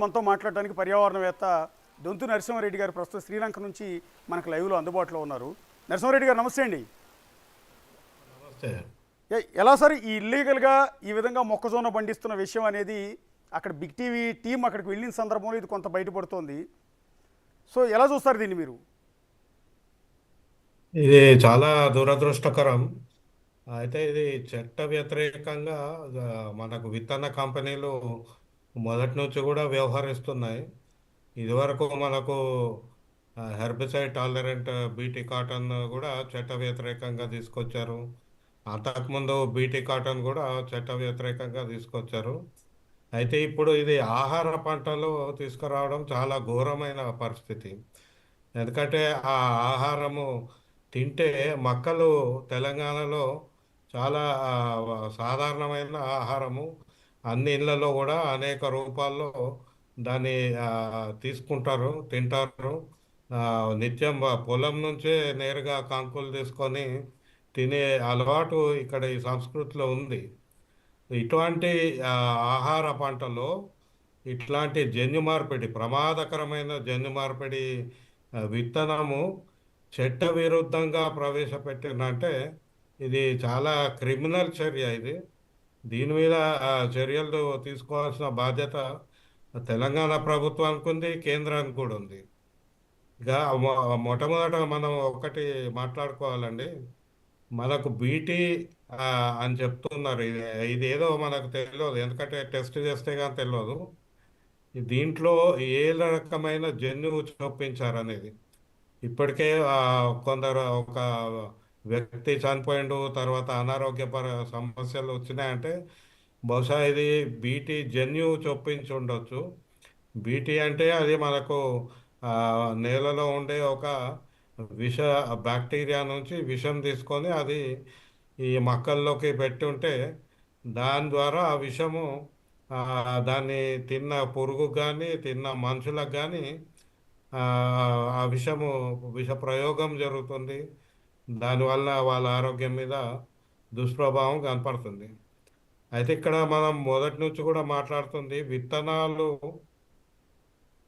మనతో మాట్లాడడానికి పర్యావరణవేత్త దొంతు నరసింహారెడ్డి గారు ప్రస్తుతం శ్రీలంక నుంచి మనకు లైవ్లో అందుబాటులో ఉన్నారు. నరసింహారెడ్డి గారు నమస్తే అండి. నమస్తే. ఎలా సార్ ఈ ఇల్లీగల్గా ఈ విధంగా మొక్కజొన్న పండిస్తున్న విషయం అనేది అక్కడ బిగ్ టీవీ టీం అక్కడికి వెళ్ళిన సందర్భంలో ఇది కొంత బయటపడుతోంది. సో ఎలా చూస్తారు దీన్ని మీరు? ఇది చాలా దురదృష్టకరం. అయితే ఇది చట్ట వ్యతిరేకంగా మనకు విత్తన కంపెనీలు మొదటి నుంచి కూడా వ్యవహరిస్తున్నాయి. ఇదివరకు మనకు హెర్బిసైడ్ టాలరెంట్ బీటీ కాటన్ కూడా చట్ట వ్యతిరేకంగా తీసుకొచ్చారు. అంతకుముందు బీటీ కాటన్ కూడా చట్ట వ్యతిరేకంగా తీసుకొచ్చారు. అయితే ఇప్పుడు ఇది ఆహార పంటలు తీసుకురావడం చాలా ఘోరమైన పరిస్థితి. ఎందుకంటే ఆ ఆహారము తింటే మక్కలు తెలంగాణలో చాలా సాధారణమైన ఆహారము. అన్ని ఇళ్ళల్లో కూడా అనేక రూపాల్లో దాన్ని తీసుకుంటారు, తింటారు. నిత్యం పొలం నుంచే నేరుగా కంకులు తీసుకొని తినే అలవాటు ఇక్కడ ఈ సంస్కృతిలో ఉంది. ఇటువంటి ఆ, ఆహార పంటలో ఇట్లాంటి జన్యు మార్పిడి, ప్రమాదకరమైన జన్యు మార్పిడి విత్తనము చట్ట విరుద్ధంగా ప్రవేశపెట్టిందంటే ఇది చాలా క్రిమినల్ చర్య. ఇది దీని మీద చర్యలు తీసుకోవాల్సిన బాధ్యత తెలంగాణ ప్రభుత్వానికి ఉంది, కేంద్రానికి కూడా ఉంది. ఇక మొట్టమొదట మనం ఒకటి మాట్లాడుకోవాలండి. మనకు బీటీ ఆ, అని చెప్తున్నారు. ఇది ఏదో మనకు తెలియదు, ఎందుకంటే టెస్ట్ చేస్తే కానీ తెలియదు దీంట్లో ఏ రకమైన జన్యువు చొప్పించారనేది. ఇప్పటికే కొందరు ఒక వ్యక్తి చనిపోయిండు, తర్వాత అనారోగ్యపర సమస్యలు వచ్చినాయంటే బహుశా ఇది బీటీ జన్యువు చొప్పించి ఉండొచ్చు. బీటీ అంటే అది మనకు ఆ, నేలలో ఉండే ఒక విష బ్యాక్టీరియా నుంచి విషం తీసుకొని అది ఈ మొక్కల్లోకి పెట్టి ఉంటే దాని ద్వారా ఆ విషము ఆ, దాన్ని తిన్న పురుగుకు కానీ తిన్న మనుషులకు కానీ ఆ ఆ విషము విష ప్రయోగం జరుగుతుంది. దానివల్ల వాళ్ళ ఆరోగ్యం మీద దుష్ప్రభావం కనపడుతుంది. అయితే ఇక్కడ మనం మొదటి నుంచి కూడా మాట్లాడుతుంది విత్తనాలు.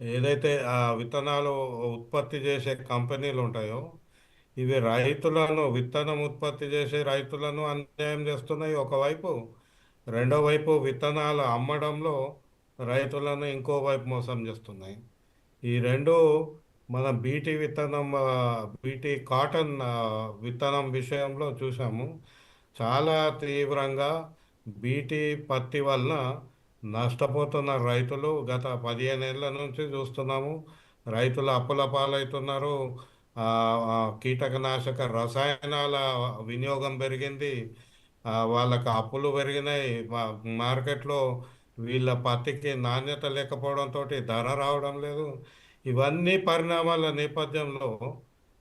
ఏదైతే ఆ విత్తనాలు ఉత్పత్తి చేసే కంపెనీలు ఉంటాయో ఇవి రైతులను, విత్తనం ఉత్పత్తి చేసే రైతులను అన్యాయం చేస్తున్నాయి ఒకవైపు. రెండో వైపు విత్తనాలు అమ్మడంలో రైతులను ఇంకో వైపు మోసం చేస్తున్నాయి. ఈ రెండు మన బీటీ విత్తనం, బీటీ కాటన్ విత్తనం విషయంలో చూసాము. చాలా తీవ్రంగా బీటీ పత్తి వలన నష్టపోతున్న రైతులు గత 15 ఏళ్ళ నుంచి చూస్తున్నాము. రైతులు అప్పుల పాలవుతున్నారు. ఆ, కీటకనాశక రసాయనాల వినియోగం పెరిగింది. వాళ్ళకి అప్పులు పెరిగినాయి. మార్కెట్లో వీళ్ళ పత్తికి నాణ్యత లేకపోవడంతో ధర రావడం లేదు. ఇవన్నీ పరిణామాల నేపథ్యంలో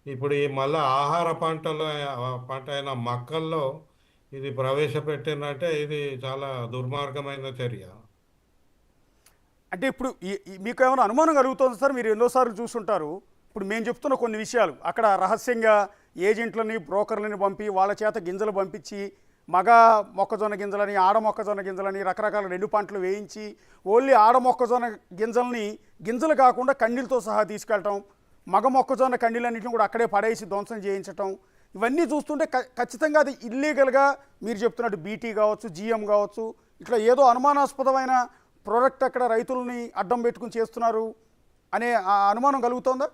ఇప్పుడు ఈ మళ్ళా ఆహార పంట అయిన మక్కల్లో ఇది ప్రవేశపెట్టిందంటే ఇది చాలా దుర్మార్గమైన చర్య. అంటే ఇప్పుడు మీకు ఏమైనా అనుమానం కలుగుతుంది సార్? మీరు ఎన్నోసార్లు చూస్తుంటారు. ఇప్పుడు మేము చెప్తున్న కొన్ని విషయాలు అక్కడ రహస్యంగా ఏజెంట్లని, బ్రోకర్లని పంపి వాళ్ళ చేత గింజలు పంపించి మగ మొక్కజొన్న గింజలని, ఆడ మొక్కజొన్న గింజలని రకరకాల 2 పంటలు వేయించి ఓన్లీ ఆడ మొక్కజొన్న గింజల్ని గింజలు కాకుండా కండీలతో సహా తీసుకెళ్ళటం, మగ మొక్కజొన్న కండీలన్నింటిని కూడా అక్కడే పడేసి ధ్వంసం చేయించటం, ఇవన్నీ చూస్తుంటే ఖచ్చితంగా అది ఇల్లీగల్గా మీరు చెప్తున్నట్టు బీటీ కావచ్చు, జిఎం కావచ్చు, ఇట్లా ఏదో అనుమానాస్పదమైన ప్రోడక్ట్ అక్కడ రైతులని అడ్డం పెట్టుకుని చేస్తున్నారు అనే అనుమానం కలుగుతోందా?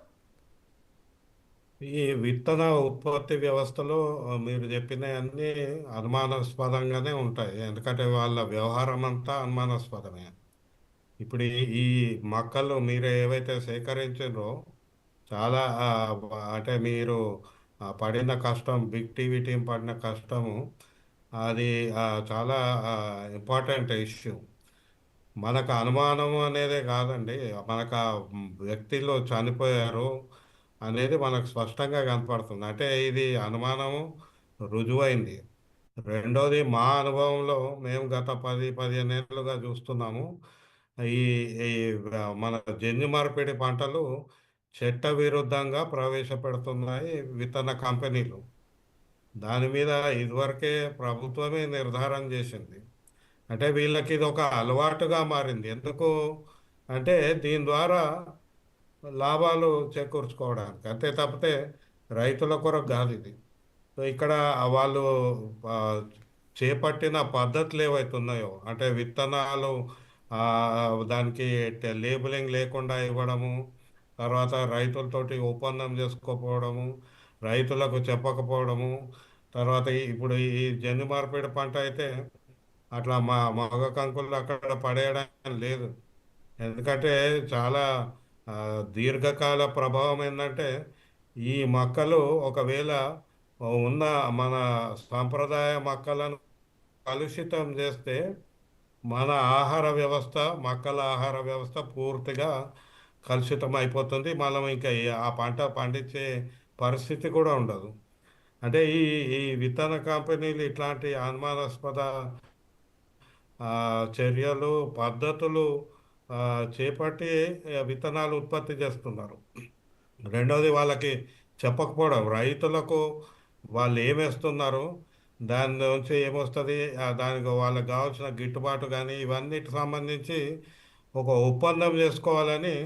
ఈ విత్తన ఉత్పత్తి వ్యవస్థలో మీరు చెప్పినవన్నీ అనుమానాస్పదంగానే ఉంటాయి. ఎందుకంటే వాళ్ళ వ్యవహారం అంతా అనుమానాస్పదమే. ఇప్పుడు ఈ మొక్కలు మీరు ఏవైతే సేకరించారో చాలా అంటే మీరు పడిన కష్టం, బిగ్ టీవీ టీం పడిన కష్టము అది చాలా ఇంపార్టెంట్ ఇష్యూ. మనకు అనుమానం అనేదే కాదండి, మనకు ఆ వ్యక్తిలో చనిపోయారు అనేది మనకు స్పష్టంగా కనపడుతుంది. అంటే ఇది అనుమానము రుజువైంది. రెండోది మా అనుభవంలో మేము గత 10-15 ఏళ్ళుగా చూస్తున్నాము. ఈ ఈ మన జన్యు మార్పిడి పంటలు చట్ట విరుద్ధంగా ప్రవేశపెడుతున్నాయి విత్తన కంపెనీలు. దాని మీద ఇదివరకే ప్రభుత్వమే నిర్ధారణ చేసింది. అంటే వీళ్ళకి ఇది ఒక అలవాటుగా మారింది. ఎందుకు అంటే దీని ద్వారా లాభాలు చేకూర్చుకోవడానికి, అంతే తప్పితే రైతుల కొరకు కాదు ఇది. సో ఇక్కడ వాళ్ళు ఆ, చేపట్టిన పద్ధతులు ఏవైతే ఉన్నాయో, అంటే విత్తనాలు ఆ, దానికి లేబులింగ్ లేకుండా ఇవ్వడము, తర్వాత రైతులతోటి ఒప్పందం చేసుకోకపోవడము, రైతులకు చెప్పకపోవడము, తర్వాత ఇప్పుడు ఈ జన్యు మార్పిడి పంట అయితే అట్లా మగ కంకులు అక్కడ పడేయడం లేదు. ఎందుకంటే చాలా ఆ, దీర్ఘకాల ప్రభావం ఏంటంటే ఈ మొక్కలు ఒకవేళ ఉన్న మన సాంప్రదాయ మొక్కలను కలుషితం చేస్తే మన ఆహార వ్యవస్థ, మొక్కల ఆహార వ్యవస్థ పూర్తిగా కలుషితం అయిపోతుంది. మనం ఇంకా ఆ పంట పండించే పరిస్థితి కూడా ఉండదు. అంటే ఈ ఈ విత్తన కంపెనీలు ఇట్లాంటి అనుమానాస్పద ఆ, చర్యలు, పద్ధతులు ఆ, చేపట్టి విత్తనాలు ఉత్పత్తి చేస్తున్నారు. రెండవది వాళ్ళకి చెప్పకపోవడం, రైతులకు వాళ్ళు ఏమేస్తున్నారు, దాని నుంచి ఏమొస్తుంది, దానికి వాళ్ళకి కావాల్సిన గిట్టుబాటు కానీ ఇవన్నిటి సంబంధించి ఒక ఒప్పందం చేసుకోవాలని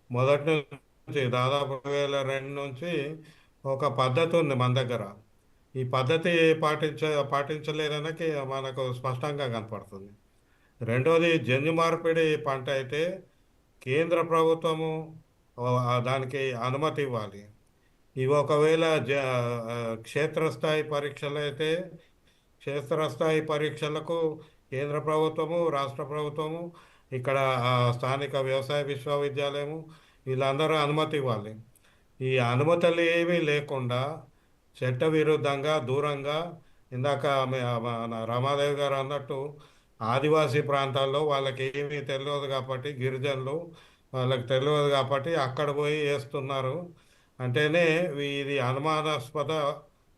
మొదటి నుంచి దాదాపు 2002 నుంచి ఒక పద్ధతి ఉంది మన దగ్గర. ఈ పద్ధతి పాటించ పాటించలేదనకి మనకు స్పష్టంగా కనపడుతుంది. రెండోది జన్యు మార్పిడి పంట అయితే కేంద్ర ప్రభుత్వము దానికి అనుమతి ఇవ్వాలి. ఇవి ఒకవేళ క్షేత్రస్థాయి పరీక్షలు అయితే క్షేత్రస్థాయి పరీక్షలకు కేంద్ర ప్రభుత్వము, రాష్ట్ర ప్రభుత్వము, ఇక్కడ స్థానిక వ్యవసాయ విశ్వవిద్యాలయము వీళ్ళందరూ అనుమతి ఇవ్వాలి. ఈ అనుమతులు ఏమీ లేకుండా చట్టవిరుద్ధంగా దూరంగా, ఇందాక మన రామాదేవి గారు అన్నట్టు ఆదివాసీ ప్రాంతాల్లో వాళ్ళకి ఏమీ తెలియదు కాబట్టి, గిరిజనులు వాళ్ళకి తెలియదు కాబట్టి అక్కడ పోయి వేస్తున్నారు. అంటేనే ఇది అనుమానాస్పద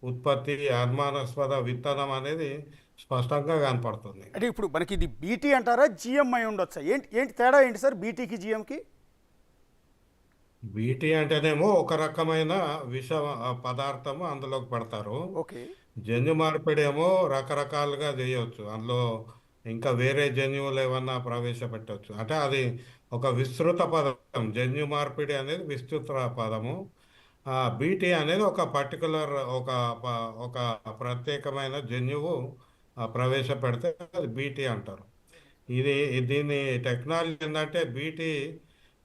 ఉత్పత్తి, అనుమానాస్పద విత్తనం అనేది స్పష్టంగా కనపడుతుంది. అంటే ఇప్పుడు మనకి ఇది బీటీ అంటారా, జిఎం అయి ఉండొచ్చా? ఏంటి ఏంటి తేడా ఏంటి సార్ బీటీకి జిఎంకి? బీటీ అంటేనేమో ఒక రకమైన విష పదార్థము అందులోకి పడతారు. ఓకే. జన్యు మార్పిడి ఏమో రకరకాలుగా చేయవచ్చు, అందులో ఇంకా వేరే జన్యువులు ఏమన్నా ప్రవేశపెట్టవచ్చు. అంటే అది ఒక విస్తృత పదం. జన్యు మార్పిడి అనేది విస్తృత పదము. బీటీ అనేది ఒక పర్టికులర్ ఒక ప్రత్యేకమైన జన్యువు ప్రవేశపెడితే అది బీటీ అంటారు. ఇది దీని టెక్నాలజీ ఏంటంటే బీటీ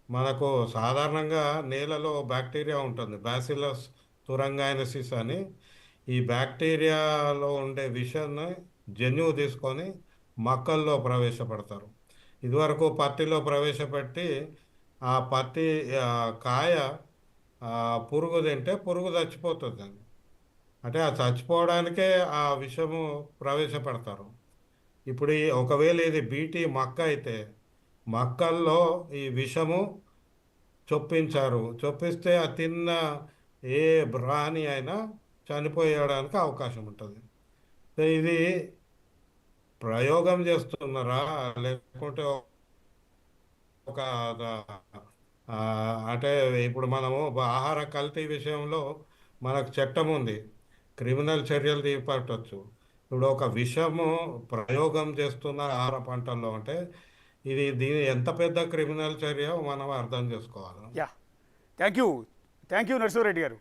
మనకు సాధారణంగా నేలలో బ్యాక్టీరియా ఉంటుంది, బ్యాసిలస్ తురంగైనసిస్ అని. ఈ బ్యాక్టీరియాలో ఉండే విషాన్ని జన్యువు తీసుకొని మొక్కల్లో ప్రవేశపెడతారు. ఇదివరకు పత్తిలో ప్రవేశపెట్టి ఆ పత్తి ఆ, కాయ ఆ, పురుగు తింటే పురుగు చచ్చిపోతుందండి. అంటే ఆ చచ్చిపోవడానికే ఆ విషము ప్రవేశపెడతారు. ఇప్పుడు ఒకవేళ ఇది బీటీ మొక్క అయితే మొక్కల్లో ఈ విషము చొప్పించారు, చొప్పిస్తే ఆ తిన్న ఏ ప్రాణి అయినా చనిపోయడానికి అవకాశం ఉంటుంది. సో ఇది ప్రయోగం చేస్తున్నారా, లేకుంటే ఒక ఆ, అంటే ఇప్పుడు మనము ఆహార కల్తీ విషయంలో మనకు చట్టం ఉంది, క్రిమినల్ చర్యలు చేపట్టవచ్చు. ఇప్పుడు ఒక విషము ప్రయోగం చేస్తున్న ఆహార పంటల్లో అంటే దీని ఎంత పెద్ద క్రిమినల్ చర్య మనం అర్థం చేసుకోవాలి. Yeah, thank you. Thank you Narasimhareddy గారు.